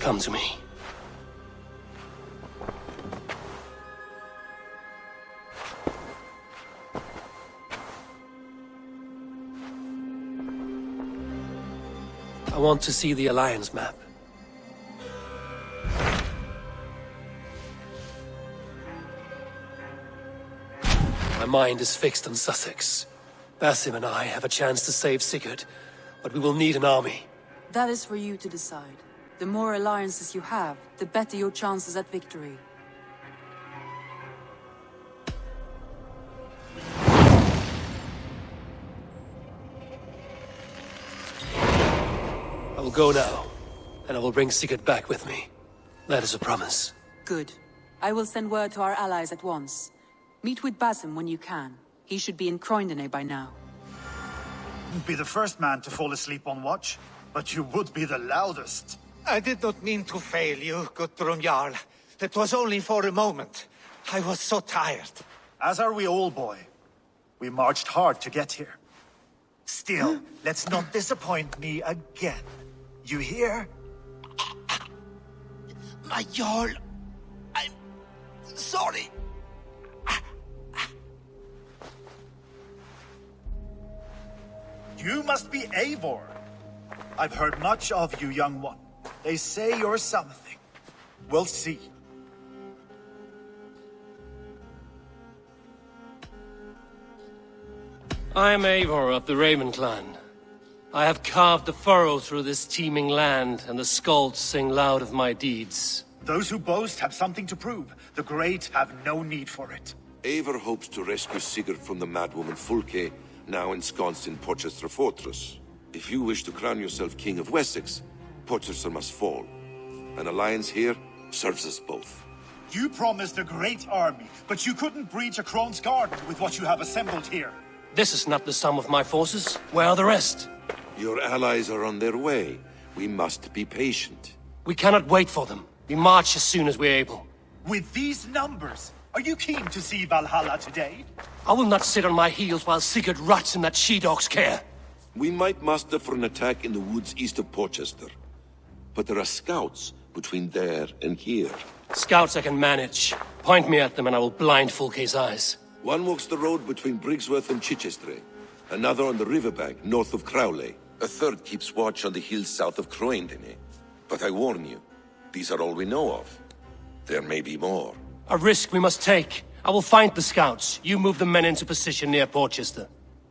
come to me. I want to see the Alliance map. My mind is fixed on Sussex. Basim and I have a chance to save Sigurd, but we will need an army. That is for you to decide. The more alliances you have, the better your chances at victory. I will go now, and I will bring Sigurd back with me. That is a promise. Good. I will send word to our allies at once. Meet with Basim when you can. He should be in Croydon by now. You'd be the first man to fall asleep on watch, but you would be the loudest. I did not mean to fail you, GUTHRUM Jarl. It was only for a moment. I was so tired. As are we all, boy. We marched hard to get here. Still, let's not disappoint me again. You hear? My Jarl, I'm sorry. You must be Eivor. I've heard much of you, young one. They say you're something. We'll see. I am Eivor of the Raven clan. I have carved a furrow through this teeming land, and the skalds sing loud of my deeds. Those who boast have something to prove. The great have no need for it. Eivor hopes to rescue Sigurd from the madwoman Fulke, now ensconced in Porchester Fortress. If you wish to crown yourself King of Wessex, Porchester must fall. An alliance here serves us both. You promised a great army, but you couldn't breach a Crone's garden with what you have assembled here. This is not the sum of my forces. Where are the rest? Your allies are on their way. We must be patient. We cannot wait for them. We march as soon as we're able. With these numbers, are you keen to see Valhalla today? I will not sit on my heels while Sigurd rots in that she-dog's care. We might muster for an attack in the woods east of Porchester. But there are scouts between there and here. Scouts I can manage. Point me at them and I will blind Fulke's eyes. One walks the road between Briggsworth and Chichester. Another on the riverbank north of Crowley. A third keeps watch on the hills south of Croydon. But I warn you, these are all we know of. There may be more. A risk we must take. I will find the scouts. You move the men into position near Porchester.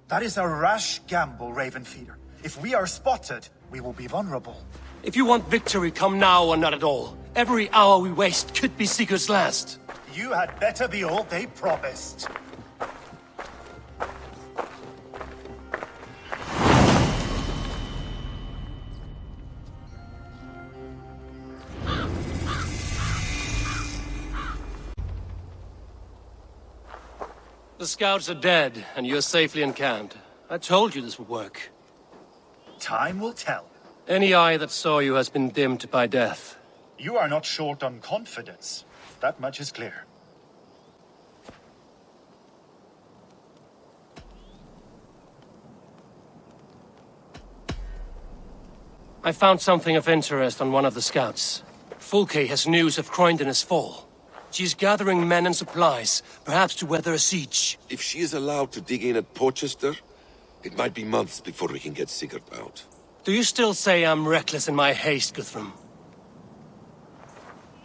That is a rash gamble, Ravenfeeder. If we are spotted, we will be vulnerable. If you want victory, come now or not at all. Every hour we waste could be Sigurd's last. You had better be all they promised. The scouts are dead, and you're safely encamped. I told you this would work. Time will tell. Any eye that saw you has been dimmed by death. You are not short on confidence. That much is clear. I found something of interest on one of the scouts. Fulke has news of Croydon's fall. She's gathering men and supplies, perhaps to weather a siege. If she is allowed to dig in at Porchester, it might be months before we can get Sigurd out. Do you still say I'm reckless in my haste, Guthrum?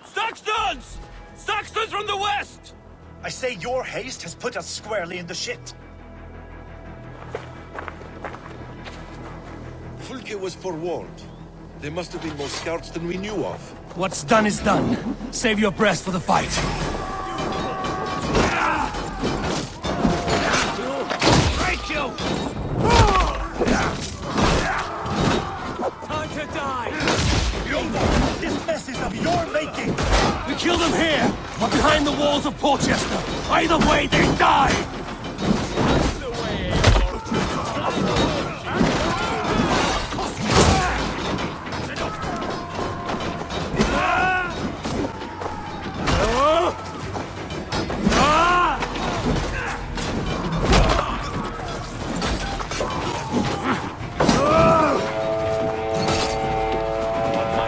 Saxons! Saxons from the west! I say your haste has put us squarely in the shit. Fulke was forewarned. There must have been more scouts than we knew of. What's done is done. Save your breath for the fight. Break you! Time to die! This mess is of your making! We kill them here, or behind the walls of Porchester. Either way, they die!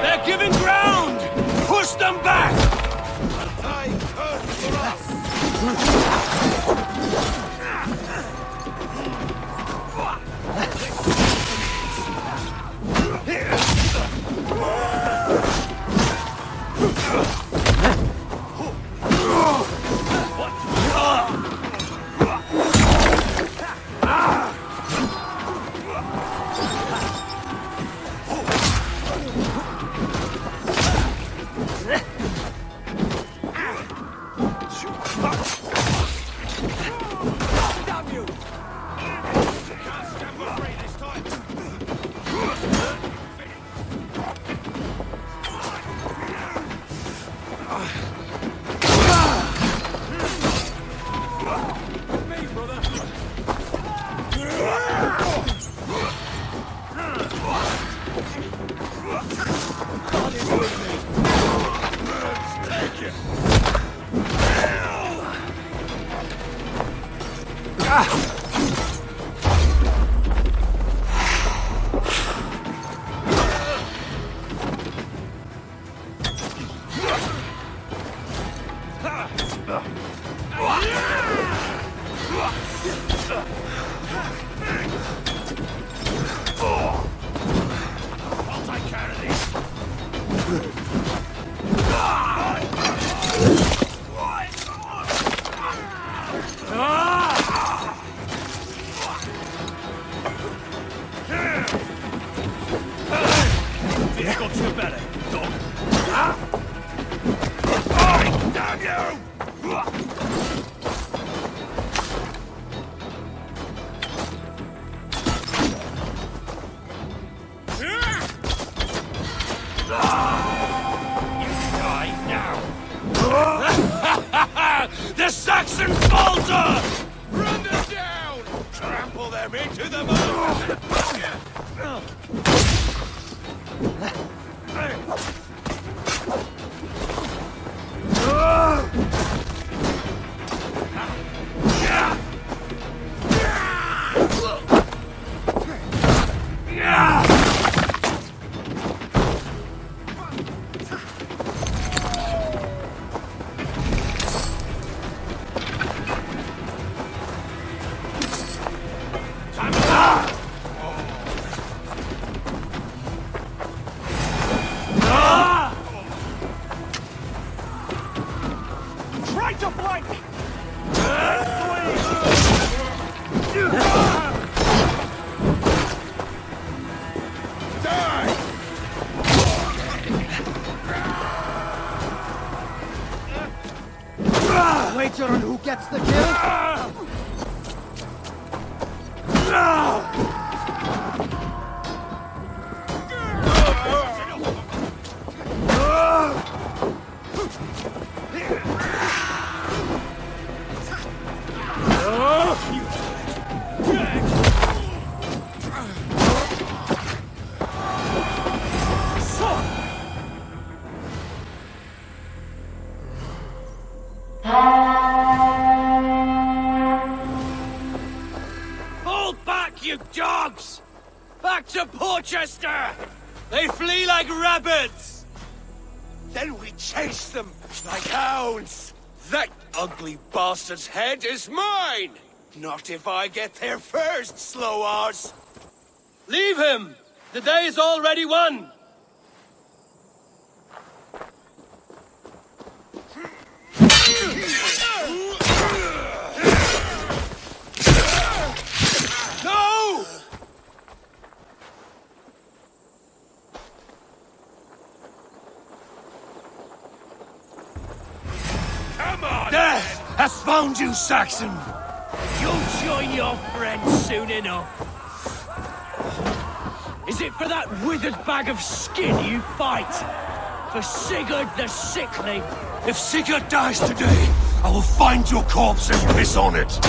They're giving ground! The Saxon falter! Run them down! Trample them into the mud! Wager on who gets the kill? Hold back, you dogs! Back to Porchester! They flee like rabbits! Then we chase them like hounds! That ugly bastard's head is mine! Not if I get there first, slow arse! Leave him! The day is already won! No! Come on! Death has found you, Saxon! You'll join your friends soon enough. Is it for that withered bag of skin you fight? For Sigurd the Sickly? If Sigurd dies today, I will find your corpse and piss on it!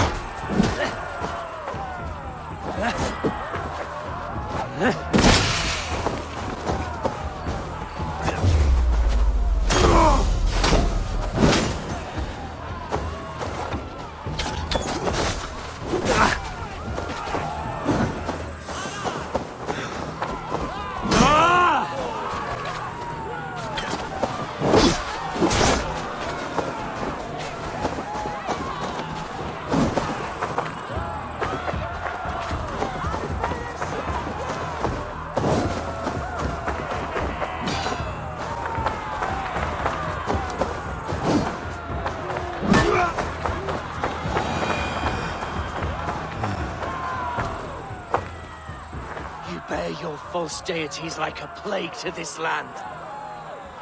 false deities like a plague to this land.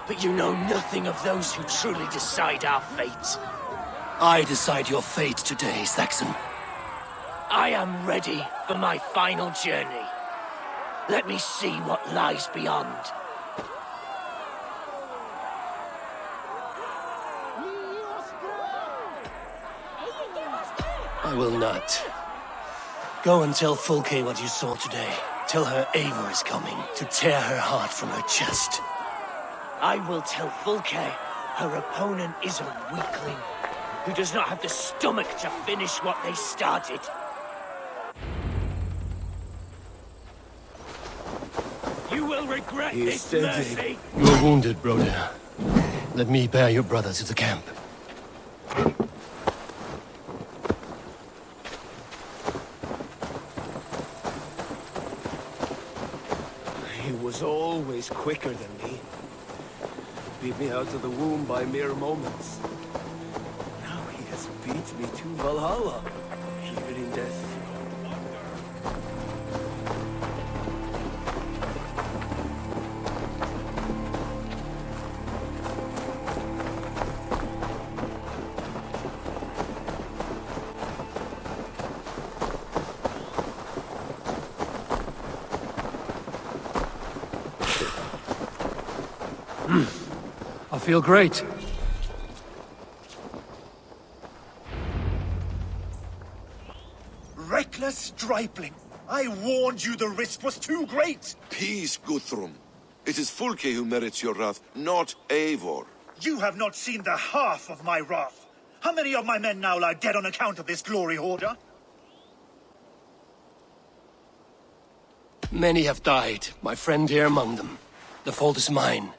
But you know nothing of those who truly decide our fate. I decide your fate today, Saxon. I am ready for my final journey. Let me see what lies beyond. I will not. Go and tell Fulke what you saw today. Tell her Eivor is coming to tear her heart from her chest. I will tell Fulke her opponent is a weakling who does not have the stomach to finish what they started. You will regret this, Mercy! You are wounded, brother. Let me bear your brother to the camp. He was always quicker than me. Beat me out of the womb by mere moments. Now he has beat me to Valhalla, even in death. I feel great. Reckless stripling! I warned you the risk was too great! Peace, Guthrum. It is Fulke who merits your wrath, not Eivor. You have not seen the half of my wrath. How many of my men now lie dead on account of this glory hoarder? Many have died, my friend here among them. The fault is mine.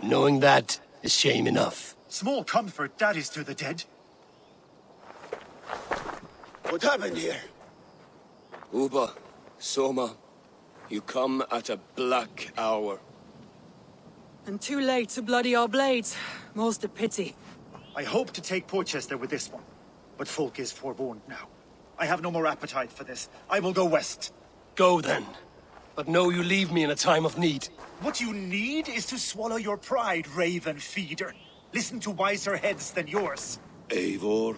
Knowing that is shame enough. Small comfort that is to the dead. What happened here? Uba, Soma, you come at a black hour. And too late to bloody our blades. Most a pity. I hope to take Porchester with this one, but Folk is forewarned now. I have no more appetite for this. I will go west. Go then. But know you leave me in a time of need. What you need is to swallow your pride, raven feeder. Listen to wiser heads than yours. Eivor?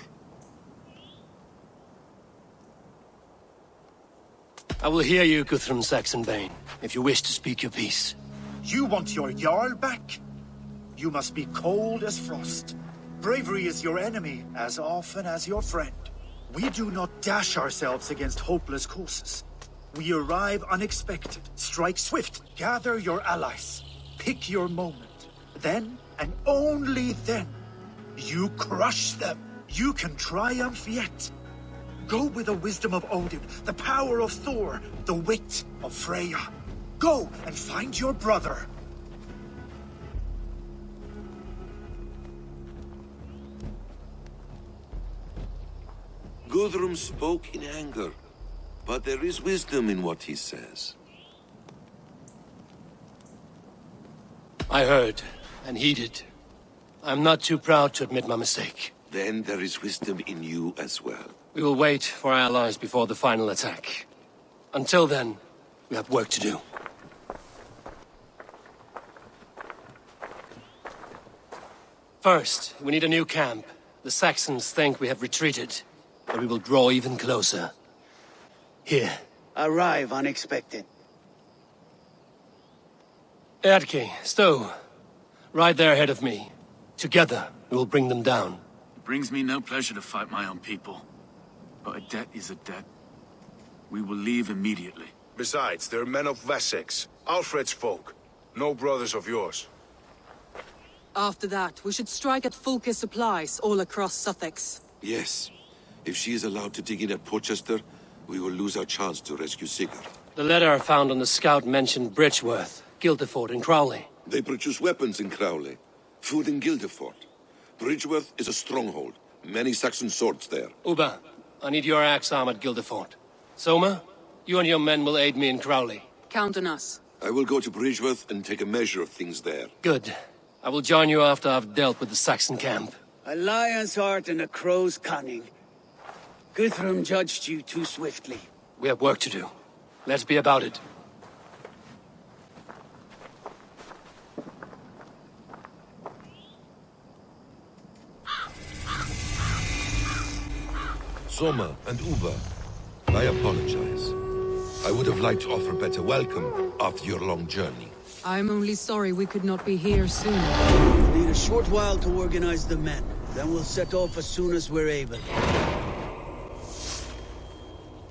I will hear you, Guthrum Saxonbane, if you wish to speak your piece. You want your Jarl back? You must be cold as frost. Bravery is your enemy as often as your friend. We do not dash ourselves against hopeless courses. We arrive unexpected, strike swift, gather your allies, pick your moment. Then, and only then, you crush them. You can triumph yet. Go with the wisdom of Odin, the power of Thor, the wit of Freya. Go and find your brother. Guthrum spoke in anger, but there is wisdom in what he says. I heard, and heeded. I'm not too proud to admit my mistake. Then there is wisdom in you as well. We will wait for our allies before the final attack. Until then, we have work to do. First, we need a new camp. The Saxons think we have retreated, but we will draw even closer. Here. Arrive unexpected. Erke, Stowe. Right there ahead of me. Together, we will bring them down. It brings me no pleasure to fight my own people. But a debt is a debt. We will leave immediately. Besides, they're men of Wessex, Alfred's folk. No brothers of yours. After that, we should strike at Fulke's supplies all across Sussex. Yes. If she is allowed to dig in at Porchester, we will lose our chance to rescue Sigurd. The letter found on the scout mentioned Bridgeworth, Guilderford, and Crowley. They produce weapons in Crowley, food in Guilderford. Bridgeworth is a stronghold. Many Saxon swords there. Uba, I need your axe arm at Guilderford. Soma, you and your men will aid me in Crowley. Count on us. I will go to Bridgeworth and take a measure of things there. Good. I will join you after I've dealt with the Saxon camp. A lion's heart and a crow's cunning. Guthrum judged you too swiftly. We have work to do. Let's be about it. Soma, and Uber. I apologize. I would have liked to offer better welcome after your long journey. I'm only sorry we could not be here sooner. Need a short while to organize the men. Then we'll set off as soon as we're able.